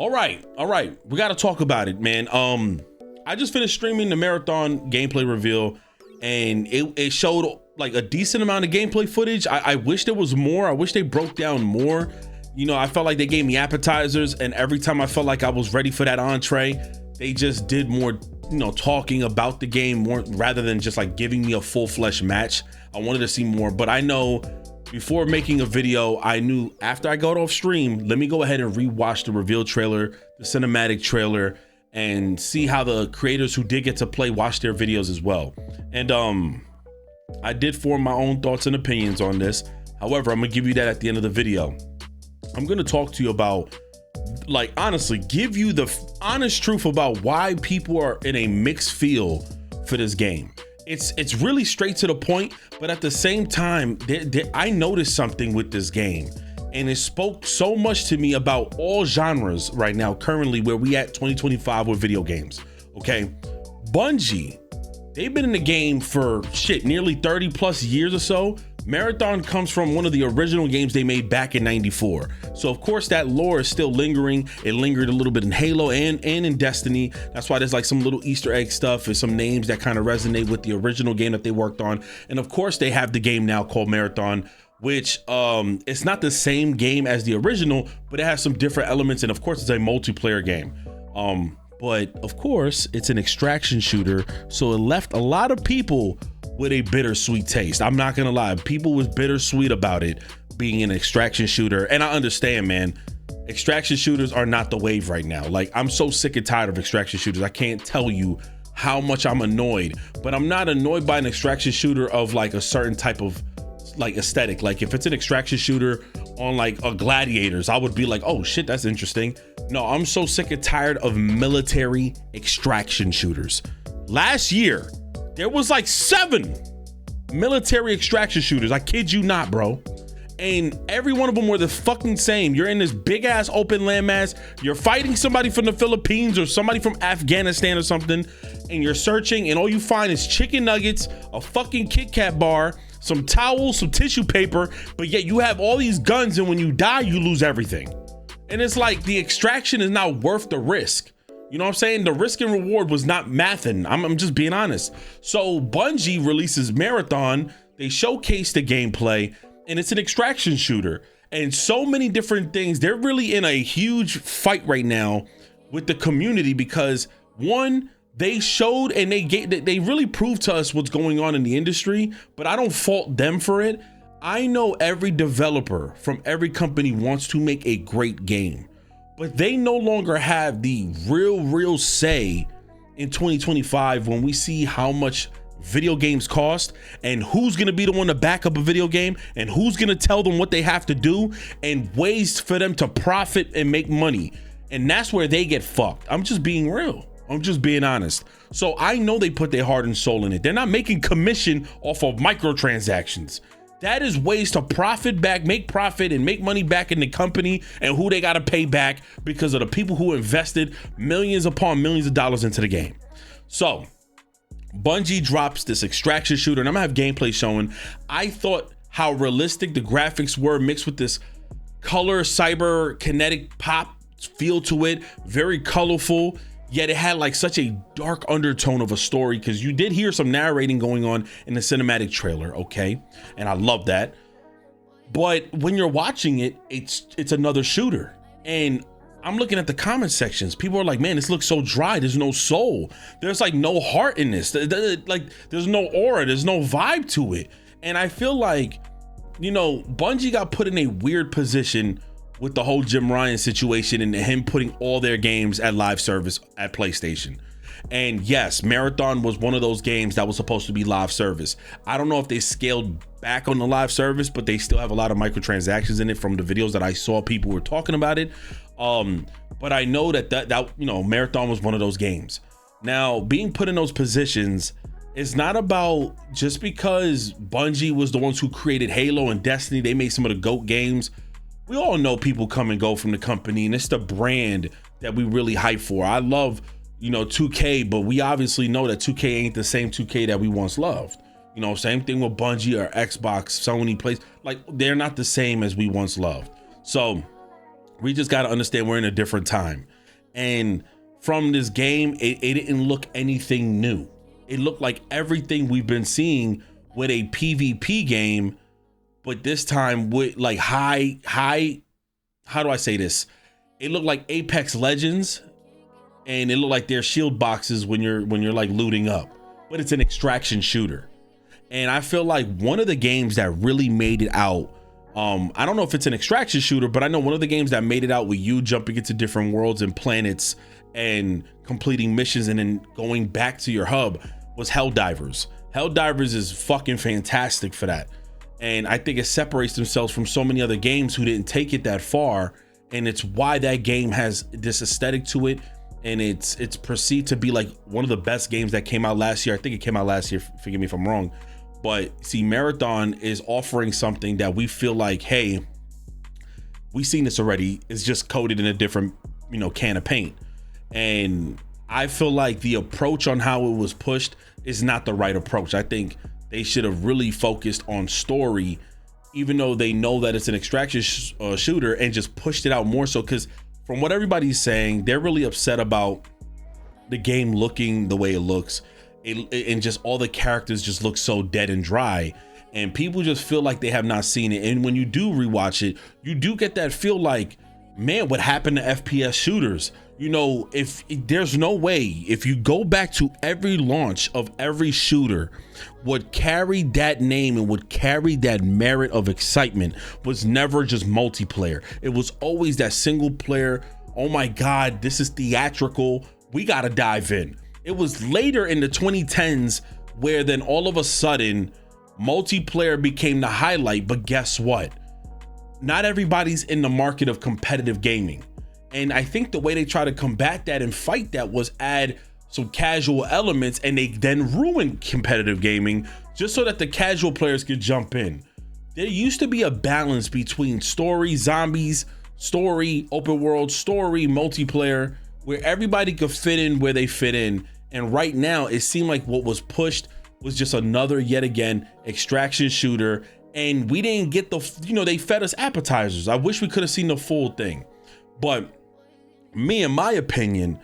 All right. We got to talk about it, man. I just finished streaming the marathon gameplay reveal, and it showed like a decent amount of gameplay footage. I wish there was more. I wish they broke down more. You know, I felt like they gave me appetizers, and every time I felt like I was ready for that entree, they just did more, you know, talking about the game more rather than just like giving me a full-fledged match. I wanted to see more, but I know before making a video, I knew after I got off stream, let me go ahead and rewatch the reveal trailer, the cinematic trailer, and see how the creators who did get to play watch their videos as well. And I did form my own thoughts and opinions on this. However, I'm gonna give you that at the end of the video. I'm gonna talk to you about, like, honestly, give you the honest truth about why people are in a mixed feel for this game. It's really straight to the point, but at the same time, I noticed something with this game, and it spoke so much to me about all genres right now, currently where we at 2025 with video games. Okay, Bungie, they've been in the game for shit, nearly 30 plus years or so. Marathon comes from one of the original games they made back in '94. So of course that lore is still lingering. It lingered a little bit in Halo and in Destiny. That's why there's like some little Easter egg stuff and some names that kind of resonate with the original game that they worked on. And of course they have the game now called Marathon, which it's not the same game as the original, but it has some different elements. And of course it's a multiplayer game. But of course it's an extraction shooter. So it left a lot of people with a bittersweet taste. I'm not gonna lie, people was bittersweet about it being an extraction shooter. And I understand, man, extraction shooters are not the wave right now. Like, I'm so sick and tired of extraction shooters. I can't tell you how much I'm annoyed, but I'm not annoyed by an extraction shooter of like a certain type of like aesthetic. Like if it's an extraction shooter on like a Gladiators, I would be like, oh shit, that's interesting. No, I'm so sick and tired of military extraction shooters. Last year, there was like 7 military extraction shooters. I kid you not, bro. And every one of them were the fucking same. You're in this big ass open landmass. You're fighting somebody from the Philippines or somebody from Afghanistan or something. And you're searching and all you find is chicken nuggets, a fucking Kit Kat bar, some towels, some tissue paper. But yet you have all these guns and when you die, you lose everything. And it's like the extraction is not worth the risk. You know what I'm saying? The risk and reward was not mathing. I'm just being honest. So Bungie releases Marathon. They showcase the gameplay and it's an extraction shooter and so many different things. They're really in a huge fight right now with the community because one, they showed and they really proved to us what's going on in the industry, but I don't fault them for it. I know every developer from every company wants to make a great game, but they no longer have the real say in 2025 when we see how much video games cost and who's gonna be the one to back up a video game and who's gonna tell them what they have to do and ways for them to profit and make money. And that's where they get fucked. I'm just being real. I'm just being honest. So I know they put their heart and soul in it. They're not making commission off of microtransactions. That is ways to profit back, make profit and make money back in the company and who they got to pay back because of the people who invested millions upon millions of dollars into the game. So Bungie drops this extraction shooter and I'm gonna have gameplay showing. I thought how realistic the graphics were mixed with this color cyber kinetic pop feel to it, very colorful. Yet it had like such a dark undertone of a story because you did hear some narrating going on in the cinematic trailer, okay? And I love that. But when you're watching it, it's another shooter. And I'm looking at the comment sections. People are like, man, this looks so dry. There's no soul. There's like no heart in this. Like there's no aura. There's no vibe to it. And I feel like, you know, Bungie got put in a weird position with the whole Jim Ryan situation and him putting all their games at live service at PlayStation. And yes, Marathon was one of those games that was supposed to be live service. I don't know if they scaled back on the live service, but they still have a lot of microtransactions in it from the videos that I saw people were talking about it. But I know that you know, Marathon was one of those games. Now, being put in those positions is not about just because Bungie was the ones who created Halo and Destiny. They made some of the GOAT games. We all know people come and go from the company, and it's the brand that we really hype for. I love, you know, 2K, but we obviously know that 2K ain't the same 2K that we once loved. You know, same thing with Bungie or Xbox, Sony plays, like they're not the same as we once loved. So we just got to understand we're in a different time. And from this game, it didn't look anything new. It looked like everything we've been seeing with a PvP game, but this time with like high, how do I say this? It looked like Apex Legends, and it looked like their shield boxes when you're like looting up, but it's an extraction shooter. And I feel like one of the games that really made it out, I don't know if it's an extraction shooter, but I know one of the games that made it out with you jumping into different worlds and planets and completing missions and then going back to your hub was Helldivers. Helldivers is fucking fantastic for that. And I think it separates themselves from so many other games who didn't take it that far. And it's why that game has this aesthetic to it. And it's perceived to be like one of the best games that came out last year. I think it came out last year, forgive me if I'm wrong. But see, Marathon is offering something that we feel like, hey, we've seen this already. It's just coated in a different, can of paint. And I feel like the approach on how it was pushed is not the right approach. I think they should have really focused on story, even though they know that it's an extraction shooter, and just pushed it out more so. Because from what everybody's saying, they're really upset about the game looking the way it looks. And just all the characters just look so dead and dry, and people just feel like they have not seen it. And when you do rewatch it, you do get that feel like, man, what happened to FPS shooters? If there's no way, if you go back to every launch of every shooter, what carried that name and what carried that merit of excitement was never just multiplayer. It was always that single player. Oh my God, this is theatrical. We got to dive in. It was later in the 2010s where then all of a sudden multiplayer became the highlight. But guess what? Not everybody's in the market of competitive gaming. And I think the way they try to combat that and fight that was add some casual elements, and they then ruined competitive gaming just so that the casual players could jump in. There used to be a balance between story, zombies, story, open world, story, multiplayer, where everybody could fit in where they fit in. And right now it seemed like what was pushed was just another, yet again, extraction shooter. And we didn't get they fed us appetizers. I wish we could have seen the full thing. But me, in my opinion,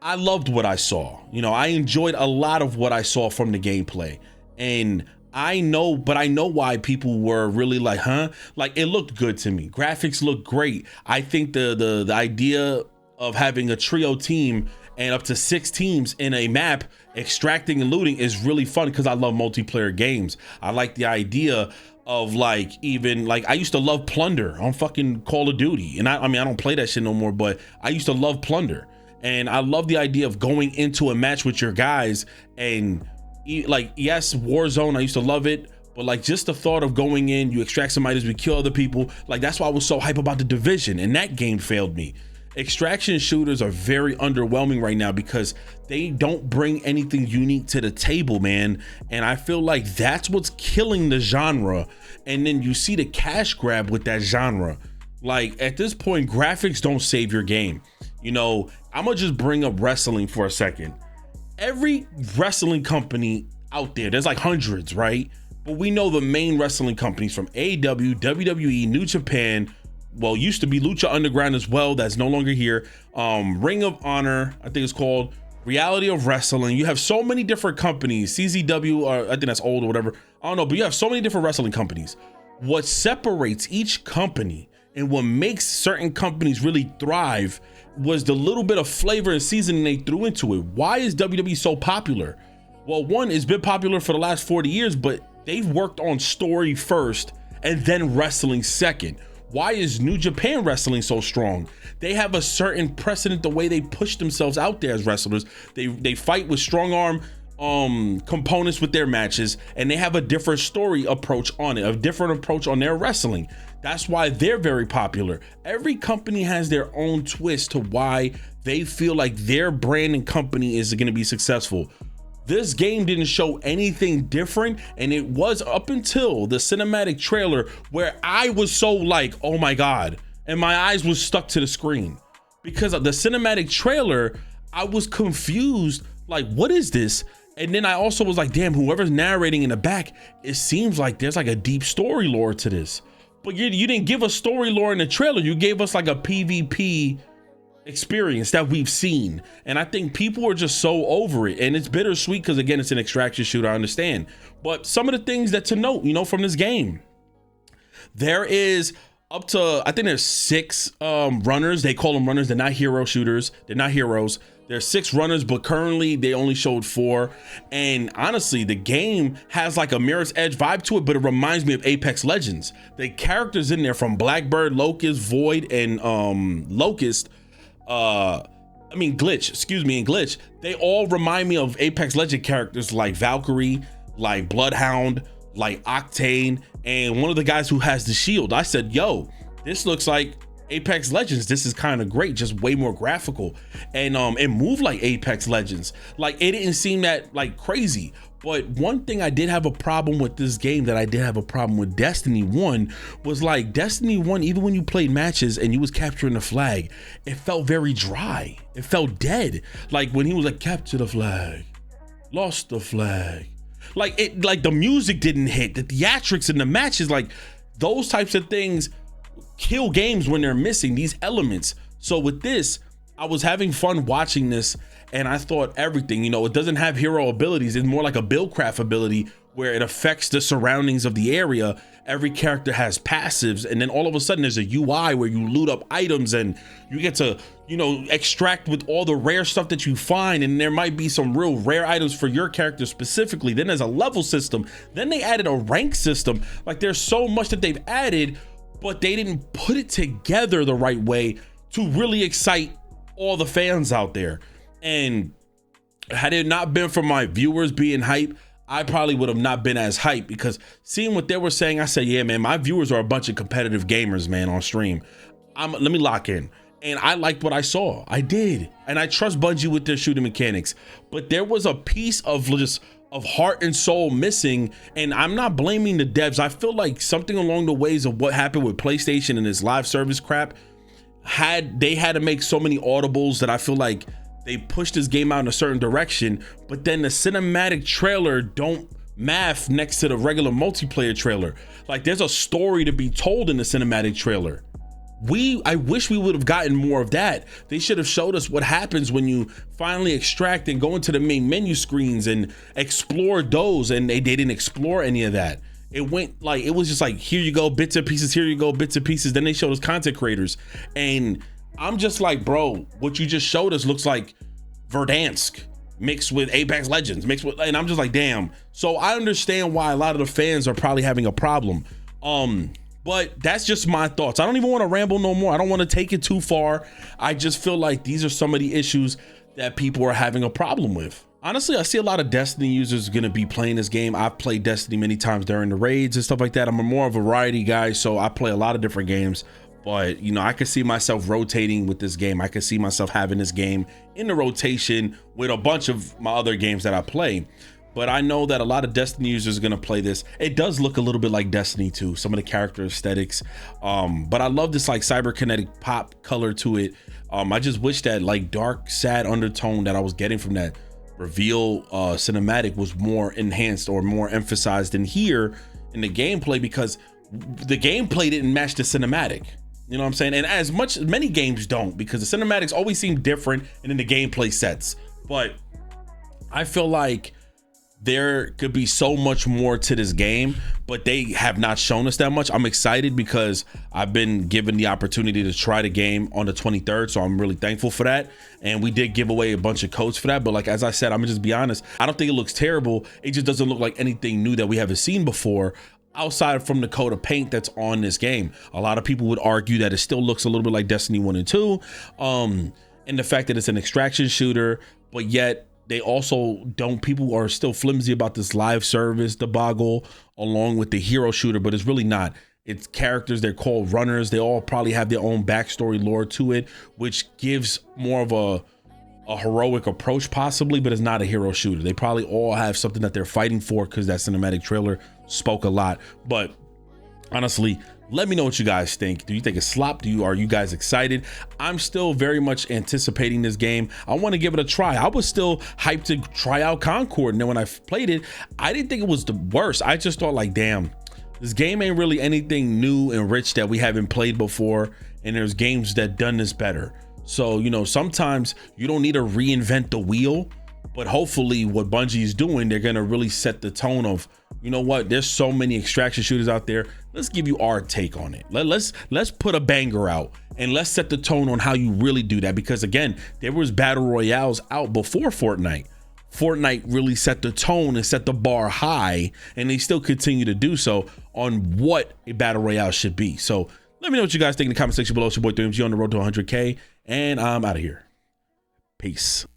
I loved what I saw. I enjoyed a lot of what I saw from the gameplay. And I know why people were really like, huh? Like, it looked good to me. Graphics looked great. I think the idea of having a trio team and up to 6 teams in a map extracting and looting is really fun, because I love multiplayer games. I like the idea of I used to love Plunder on fucking Call of Duty. And I don't play that shit no more, but I used to love Plunder. And I love the idea of going into a match with your guys and yes, Warzone, I used to love it. But just the thought of going in, you extract some items, we kill other people. That's why I was so hype about The Division, and that game failed me. Extraction shooters are very underwhelming right now because they don't bring anything unique to the table, man. And I feel like that's what's killing the genre. And then you see the cash grab with that genre. At this point, graphics don't save your game. I'm gonna just bring up wrestling for a second. Every wrestling company out there's hundreds, right? But we know the main wrestling companies from AEW, WWE, New Japan, used to be Lucha Underground as well. That's no longer here. Ring of Honor, I think it's called. Reality of Wrestling. You have so many different companies. CZW, or I think that's old or whatever. I don't know, but you have so many different wrestling companies. What separates each company and what makes certain companies really thrive was the little bit of flavor and seasoning they threw into it. Why is WWE so popular? Well, one, it's been popular for the last 40 years, but they've worked on story first and then wrestling second. Why is New Japan Wrestling so strong? They have a certain precedent, the way they push themselves out there as wrestlers. They fight with strong arm components with their matches, and they have a different story approach on it, a different approach on their wrestling. That's why they're very popular. Every company has their own twist to why they feel like their brand and company is going to be successful. This game didn't show anything different, and it was up until the cinematic trailer where I was so like, oh my God, and my eyes was stuck to the screen. Because of the cinematic trailer, I was confused, like, what is this? And then I also was like, damn, whoever's narrating in the back, it seems like there's like a deep story lore to this. But you didn't give us story lore in the trailer. You gave us like a PvP experience that we've seen. And I think people are just so over it, and it's bittersweet because again, it's an extraction shooter, I understand. But some of the things that to note, you know, from this game, there is up to, I think there's 6 runners. They call them runners. They're not hero shooters. They're not heroes. There's 6 runners, but currently they only showed 4. And honestly, the game has like a Mirror's Edge vibe to it, but it reminds me of Apex Legends. The characters in there from Blackbird, Locust, Void, and Glitch, and Glitch, they all remind me of Apex Legend characters like Valkyrie, like Bloodhound, like Octane, and one of the guys who has the shield. I said, yo, this looks like Apex Legends. This is kind of great, just way more graphical, and it moved like Apex Legends. Like, it didn't seem that like crazy. But one thing I did have a problem with this game that I did have a problem with Destiny 1 was like Destiny 1, even when you played matches and you was capturing the flag, it felt very dry. It felt dead. Like when he was like, capture the flag, lost the flag. Like the music didn't hit, the theatrics in the matches, like those types of things kill games when they're missing these elements. So with this, I was having fun watching this, and I thought everything, you know, it doesn't have hero abilities. It's more like a buildcraft ability where it affects the surroundings of the area. Every character has passives, and then all of a sudden there's a UI where you loot up items and you get to, you know, extract with all the rare stuff that you find, and there might be some real rare items for your character specifically. Then there's a level system. Then they added a rank system. Like, there's so much that they've added, but they didn't put it together the right way to really excite all the fans out there. And had it not been for my viewers being hype, I probably would have not been as hyped, because seeing what they were saying, I said, yeah, man, my viewers are a bunch of competitive gamers, man, on stream. Let me lock in. And I liked what I saw. I did. And I trust Bungie with their shooting mechanics. But there was a piece of just of heart and soul missing, and I'm not blaming the devs. I feel like something along the ways of what happened with PlayStation and this live service crap, they had to make so many audibles that I feel like they pushed this game out in a certain direction, but then the cinematic trailer don't math next to the regular multiplayer trailer. Like, there's a story to be told in the cinematic trailer. I wish we would have gotten more of that. They should have showed us what happens when you finally extract and go into the main menu screens and explore those, and they didn't explore any of that. It was just like, here you go, bits and pieces, here you go, bits and pieces. Then they showed us content creators, and I'm just like, bro, what you just showed us looks like Verdansk mixed with Apex Legends, and I'm just like, damn. So I understand why a lot of the fans are probably having a problem. But that's just my thoughts. I don't even want to ramble no more. I don't want to take it too far. I just feel like these are some of the issues that people are having a problem with. Honestly, I see a lot of Destiny users going to be playing this game. I've played Destiny many times during the raids and stuff like that. I'm a more of a variety guy, so I play a lot of different games. But, you know, I could see myself rotating with this game. I could see myself having this game in the rotation with a bunch of my other games that I play. But I know that a lot of Destiny users are going to play this. It does look a little bit like Destiny 2, some of the character aesthetics. But I love this like cyberkinetic pop color to it. I just wish that like dark, sad undertone that I was getting from that reveal cinematic was more enhanced or more emphasized in here in the gameplay, because the gameplay didn't match the cinematic. You know what I'm saying? And as many games don't, because the cinematics always seem different and then the gameplay sets. But I feel like there could be so much more to this game, but they have not shown us that much. I'm excited because I've been given the opportunity to try the game on the 23rd, so I'm really thankful for that. And we did give away a bunch of codes for that, but like, as I said, I'm gonna just be honest, I don't think it looks terrible. It just doesn't look like anything new that we haven't seen before, outside from the coat of paint that's on this game. A lot of people would argue that it still looks a little bit like Destiny 1 and 2, and the fact that it's an extraction shooter, but yet they also people are still flimsy about this live service debacle along with the hero shooter, but it's really not. It's characters, they're called runners. They all probably have their own backstory lore to it, which gives more of a heroic approach possibly, but it's not a hero shooter. They probably all have something that they're fighting for, because that cinematic trailer spoke a lot. But honestly, let me know what you guys think. Do you think it's slop? Are you guys excited? I'm still very much anticipating this game. I want to give it a try. I was still hyped to try out Concord, and then when I played it, I didn't think it was the worst. I just thought like, damn, this game ain't really anything new and rich that we haven't played before, and there's games that done this better. So, you know, sometimes you don't need to reinvent the wheel, but hopefully what Bungie is doing, they're going to really set the tone of, you know what, there's so many extraction shooters out there. Let's give you our take on it. Let's put a banger out and let's set the tone on how you really do that. Because again, there was battle royales out before Fortnite. Fortnite really set the tone and set the bar high, and they still continue to do so on what a battle royale should be. So let me know what you guys think in the comment section below. It's your boy 3MG on the road to 100K, and I'm out of here. Peace.